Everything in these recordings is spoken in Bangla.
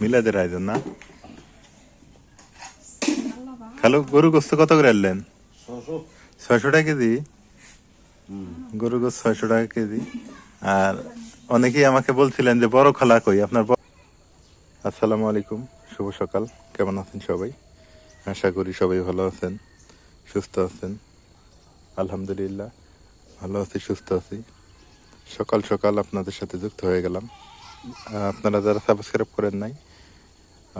মিলাদের আয়োজন না? খালু গরু গোস্ত কত করে আনলেন? 600 টাকা কেজি। গরু গোস্ত 600 টাকা কেজি। আর অনেকেই আমাকে বলছিলেন যে বড় খালা কই আপনার। আসসালামু আলাইকুম, শুভ সকাল। কেমন আছেন সবাই? আশা করি সবাই ভালো আছেন, সুস্থ আছেন। আলহামদুলিল্লাহ ভালো আছি, সুস্থ আছি। সকাল সকাল আপনাদের সাথে যুক্ত হয়ে গেলাম। আপনারা যারা সাবস্ক্রাইব করেন নাই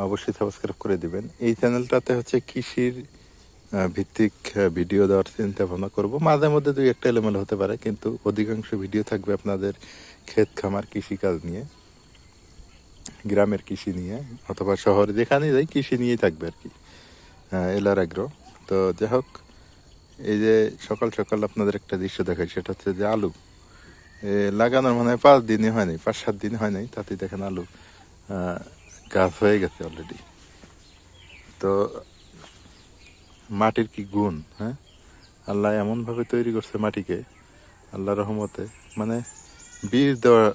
অবশ্যই সাবস্ক্রাইব করে দিবেন। এই চ্যানেলটাতে হচ্ছে কৃষির ভিত্তিক ভিডিও দেওয়ার চিন্তা ভাবনা করবো। মাঝে মধ্যে দুই একটা এলোমেলো হতে পারে, কিন্তু অধিকাংশ ভিডিও থাকবে আপনাদের ক্ষেত খামার কৃষিকাজ নিয়ে, গ্রামের কৃষি নিয়ে, অথবা শহরে যেখানে যাই কৃষি নিয়েই থাকবে আর কি। এলার আগ্রহ তো যাই হোক, এই যে সকাল সকাল আপনাদের একটা দৃশ্য দেখাই, সেটা হচ্ছে যে আলু লাগানোর মানে 5 দিনই হয় নাই, 5-7 দিন হয় নাই, তাতে দেখেন আলু গাছ হয়ে গেছে অলরেডি। তো মাটির কি গুণ, হ্যাঁ, আল্লাহ এমনভাবে তৈরি করছে মাটিকে, আল্লাহ রহমতে, মানে বীজ দেওয়া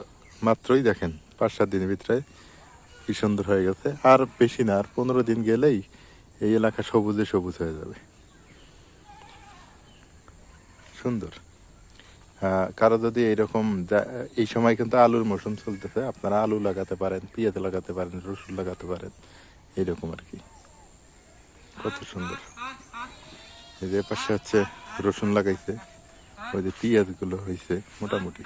মাত্রই দেখেন 5-7 দিনের ভিতরে কি সুন্দর হয়ে গেছে। আর বেশি না, আর 15 দিন গেলেই এই এলাকা সবুজে সবুজ হয়ে যাবে, সুন্দর। কারো যদি এইরকম এই সময় কিন্তু আলুর মৌসুম চলতেছে, আপনারা আলু লাগাতে পারেন, পেঁয়াজ লাগাতে পারেন, রসুন লাগাতে পারেন, এইরকম আর কি। কত সুন্দর। এই যে পাশে হচ্ছে রসুন লাগাইছে, ওই যে পেঁয়াজ গুলো হয়েছে মোটামুটি।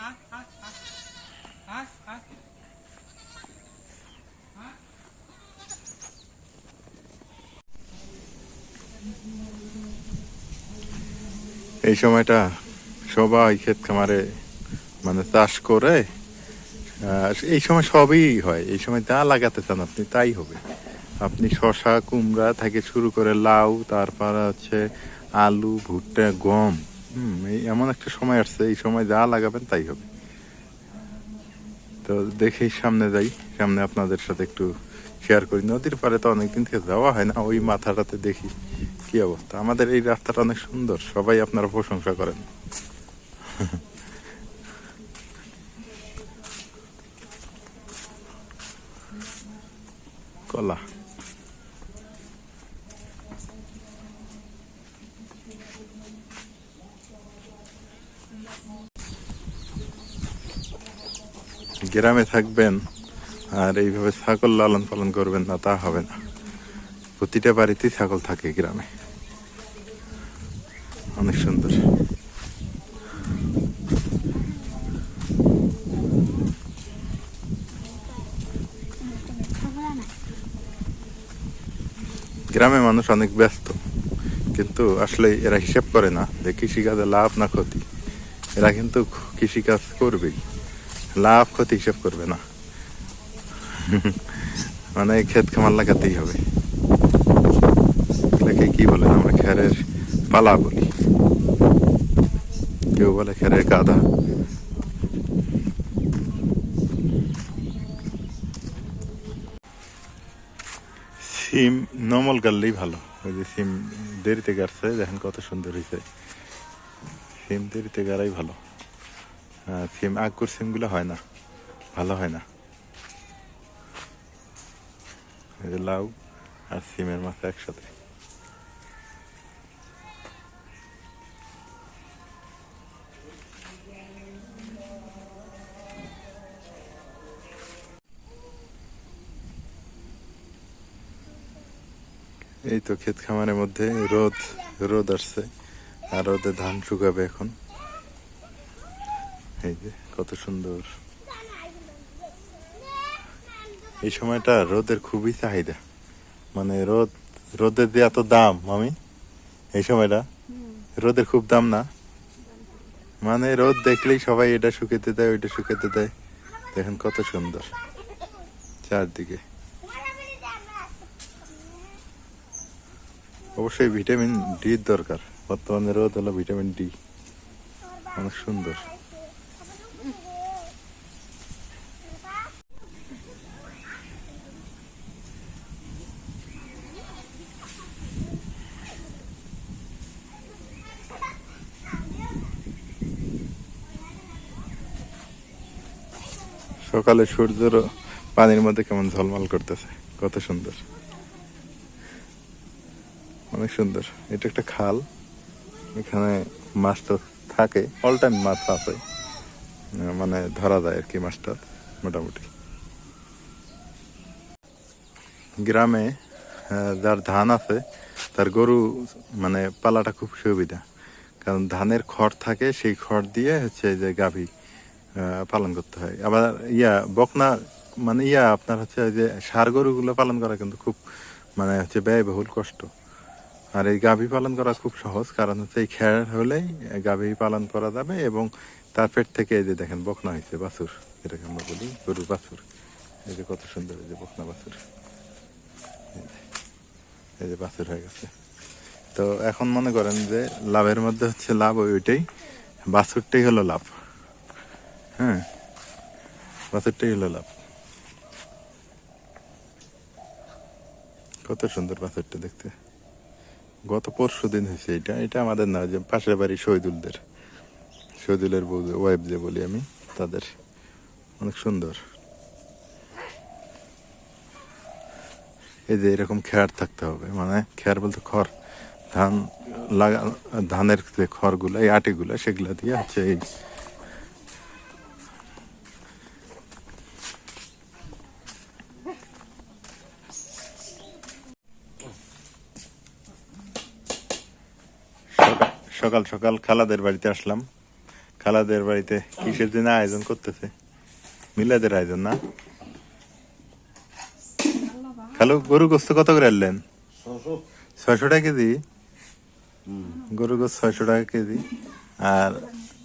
এই সময়টা সবাই ক্ষেত খামারে মানে চাষ করে, এই সময় সবই হয়। এই সময় যা লাগাতে চান আপনি তাই হবে। আপনি শশা, কুমড়া থেকে শুরু করে লাউ, তারপর হচ্ছে আলু, ভুট্টা, গম, এই এমন একটা সময় আসছে, এই সময় যা লাগাবেন তাই হবে। তো দেখেই সামনে যাই, সামনে আপনাদের সাথে একটু শেয়ার করি। নদীর পাড়ে তো অনেকদিন থেকে যাওয়া হয় না, ওই মাথাটাতে দেখি কি অবস্থা। আমাদের এই রাস্তাটা অনেক সুন্দর, সবাই আপনারা প্রশংসা করেন। কলা গ্রামে থাকবেন আর এইভাবে ছাগল লালন পালন করবেন না, তা হবে না। প্রতিটা বাড়িতেই ছাগল থাকে গ্রামে, অনেক সুন্দর। গ্রামে মানুষ অনেক ব্যস্ত, কিন্তু আসলে এরা হিসেব করে না যে কৃষিকাজে লাভ না ক্ষতি। এরা কিন্তু কৃষিকাজ করবেই, লাভ ক্ষতি হিসেব করবে না। মানে ক্ষেত খামার লাগাতেই হবে। এটাকে কি বলেন, আমরা খেরের পালা বলি, কেউ বলে খেরের গাদা। সিম নমল গাড়লেই ভালো। ওই যে সিম দেরিতে গাড়ছে, দেখেন কত সুন্দর হয়েছে। সিম দেরিতে গাড়াই ভালো। সিম আগুর সিমগুলো হয় না, ভালো হয় না। এই যে লাউ আর সিমের মাথা একসাথে। এই তো ক্ষেত খামারের মধ্যে রোদ রোদ আসছে, আর রোদে ধান শুকাবে এখন। এই যে কত সুন্দর। এই সময়টা রোদের খুবই চাহিদা, মানে রোদের যে এত দাম, আমি এই সময়টা রোদের খুব দাম না, মানে রোদ দেখলেই সবাই এটা শুকাতে দেয়, ওইটা শুকাতে দেয়। দেখেন কত সুন্দর চারদিকে। অবশ্যই ভিটামিন ডির দরকার, বর্তমানে রোদ হলো ভিটামিন ডি, অনেক সুন্দর। সকালে সূর্যের পানির মধ্যে কেমন ঝলমল করতেছে, কত সুন্দর, অনেক সুন্দর। এটা একটা খাল, এখানে মাছ তো থাকে, অল টাইম মাছ আছে, মানে ধরা যায় আর কি মাছটা মোটামুটি। গ্রামে যার ধান আছে তার গরু মানে পালাটা খুব সুবিধা, কারণ ধানের খড় থাকে, সেই খড় দিয়ে হচ্ছে যে গাভী পালন করতে হয়। আবার বকনা মানে আপনার হচ্ছে যে ষাঁড় গরুগুলো পালন করা কিন্তু খুব মানে হচ্ছে ব্যয়বহুল, কষ্ট। আর এই গাভী পালন করা খুব সহজ, কারণ হচ্ছে এই খ্যার হলেই গাভী পালন করা যাবে, এবং তার পেট থেকে এই যে দেখেন বকনা হয়েছে, বাছুর যেটাকে আমরা বলি, গরুর বাছুর। এই যে কত সুন্দর, এই যে বকনা বাছুর, এই যে বাছুর হয়ে গেছে। তো এখন মনে করেন যে লাভের মধ্যে হচ্ছে লাভ ওইটাই, বাছুরটাই হলো লাভ। হ্যাঁ, বাছুরটাই হলো লাভ। কত সুন্দর বাছুরটা দেখতে। গত পরশু দিন হয়েছে এটা, এটা আমাদের না, যে পাশের বাড়ি শহীদুলদের, শহীদুলের বউ ওয়াইফ যে বলি আমি, তাদের। অনেক সুন্দর। এই যে এরকম খেয়ার থাকতে হবে, মানে খেয়ার বলতে খড়, ধান লাগা, ধানের যে খড়গুলো, এই আটিগুলো, সেগুলো দিয়ে হচ্ছে এই সকাল সকাল খালাদের বাড়িতে আসলাম। খালাদের বাড়িতে কিসের দিন আয়োজন করতেছে, মিলাদের আয়োজন না? খালু, গরু গোস্ত কত করে আনলেন? 600 টাকা কেজি। গরু গোস্ত 600 টাকা কেজি। আর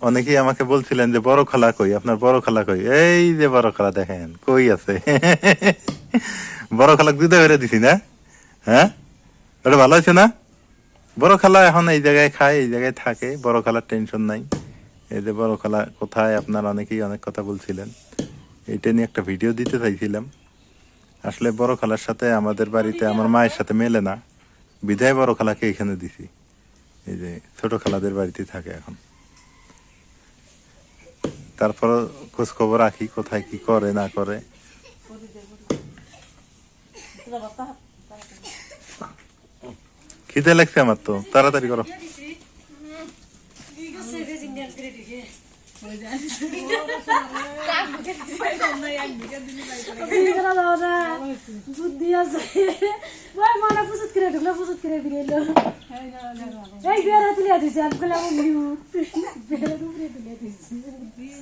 অনেকেই আমাকে বলছিলেন যে বড় খালা কই, আপনার বড় খালা কই? এই যে বড় খালা দেখেন কই আছে। বড় খালা দুধে বেড়ে দিছি না? হ্যাঁ, ওটা ভালো আছে না? বড় খালা এখন এই জায়গায় খায়, এই জায়গায় থাকে, বড় খালার টেনশন নাই। এই যে বড় খালা কোথায়, আপনার অনেকেই অনেক কথা বলছিলেন, এইটা নিয়ে একটা ভিডিও দিতে চাইছিলাম। আসলে বড় খালার সাথে আমাদের বাড়িতে আমার মায়ের সাথে মেলে না, বিধায় বড় খালাকে এখানে দিছি। এই যে ছোট খালাদের বাড়িতে থাকে এখন। তারপর খোঁজ খবর রাখি, কোথায় কি করে না করে। খিদে লাগছে আমার, তো তাড়াতাড়ি করো।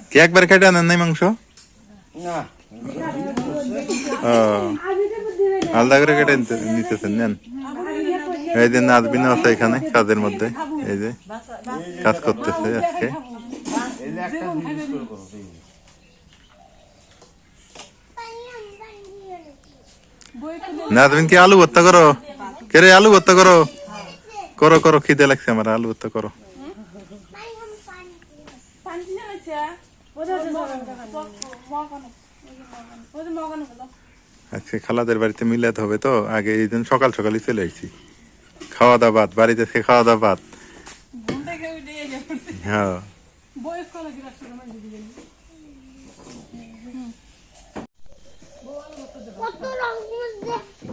কি একবার কেটে আনেন নাই মাংস? আলাদা করে কেটে নিতেছেন, নেন। এই যে নাজবিন আছে এখানে কাজের মধ্যে, এই যে কাজ করতেছে আজকে। নাজবিন কি আলু ভর্তা করো? কে রে, আলু ভর্তা করো? করো করো, খিদে লাগছে আমার, আলু ভর্তা করো। আজকে খালাদের বাড়িতে মিলাতে হবে, তো আগে এই দিন সকাল সকালই চলে আসছি। খাওয়া দাওয়া বাদ, বাড়িতে থেকে খাওয়া দাওয়া বাদ। হ্যাঁ,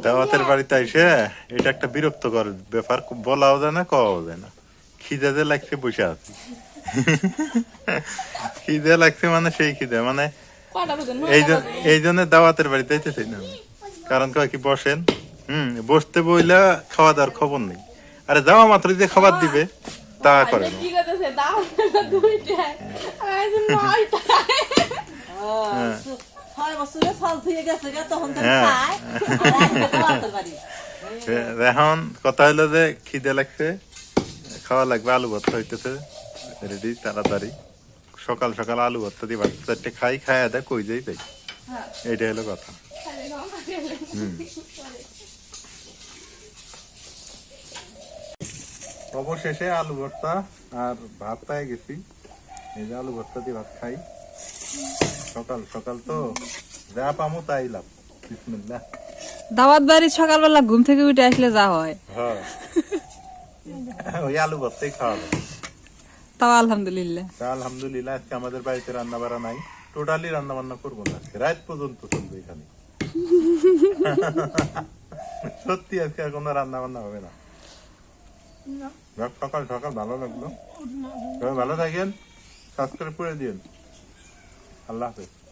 দাওয়াতের বাড়িতে এসে এটা একটা বিরক্তকর ব্যাপার, বলাও যায় না, কওয়াও যায় না। খিদে যে লাগছে, বসে আছি। খিদে লাগছে মানে সেই খিদে, মানে এই জন্য দাওয়াতের বাড়িতে যাইতেছি না। কারণ কয় কি, বসেন, বসতে বইলা খাওয়া দাওয়ার খবর নেই। আরে যাওয়া মাত্র যে খাবার দিবে তা করে না। এখন কথা হলো যে খিদে লাগছে, খাওয়া লাগবে, আলু ভর্তা হইতেছে রেডি, তাড়াতাড়ি। সকাল সকাল আলু ভর্তা দিয়ে ভাত চারটে খাই, খাইয়া দেয় কই যাই যাই, এইটা হলো কথা। অবশেষে আলু ভর্তা আর ভাত পেয়ে গেছি। এই যে আলু ভর্তা দিয়ে ভাত খাই, সকাল সকাল তো যা পামো তাই লাভ। বিসমিল্লাহ। দাওয়াত বাড়ি সকালবেলা ঘুম থেকে উঠে আসলে যা হয়, হ্যাঁ, ওই আলু ভর্তাই খাওয়া যায়। তাও আলহামদুলিল্লাহ। আলহামদুলিল্লাহ। আজকে আমাদের বাড়িতে রান্না বাড়া নাই, টোটালি রান্না বান্না করবো না, আজকে রাত পর্যন্ত চলবে এখানে। সত্যি আজকে আর কোনো রান্না বান্না হবে না। যাক, সকাল সকাল ভালো লাগলো। সবাই ভালো থাকেন, সাবস্ক্রাইব করে দিন। আল্লাহ হাফেজ।